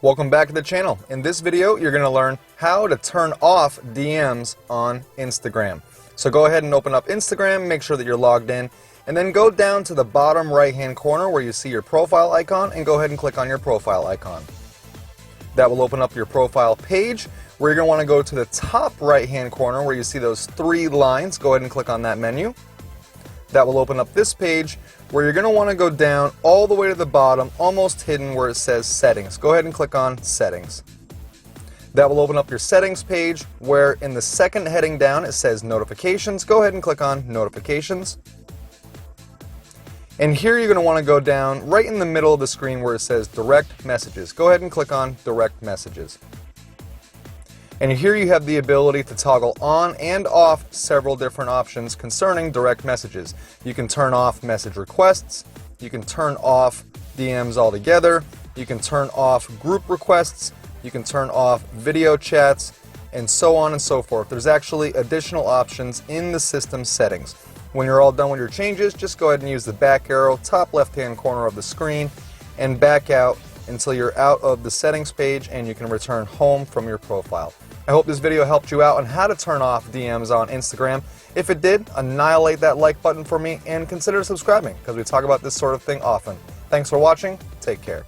Welcome back to the channel. In this video, you're going to learn how to turn off DMs on Instagram. So go ahead and open up Instagram, make sure that you're logged in, and then go down to the bottom right-hand corner where you see your profile icon and go ahead and click on your profile icon. That will open up your profile page where you're going to want to go to the top right-hand corner where you see those three lines. Go ahead and click on that menu. That will open up this page where you're going to want to go down all the way to the bottom, almost hidden where it says Settings. Go ahead and click on Settings. That will open up your Settings page where in the second heading down it says Notifications. Go ahead and click on Notifications. And here you're going to want to go down right in the middle of the screen where it says Direct Messages. Go ahead and click on Direct Messages. And here you have the ability to toggle on and off several different options concerning direct messages. You can turn off message requests, you can turn off DMs altogether, you can turn off group requests, you can turn off video chats, and so on and so forth. There's actually additional options in the system settings. When you're all done with your changes, just go ahead and use the back arrow, top left-hand corner of the screen, and back out until you're out of the settings page and you can return home from your profile. I hope this video helped you out on how to turn off DMs on Instagram. If it did, annihilate that like button for me and consider subscribing because we talk about this sort of thing often. Thanks for watching. Take care.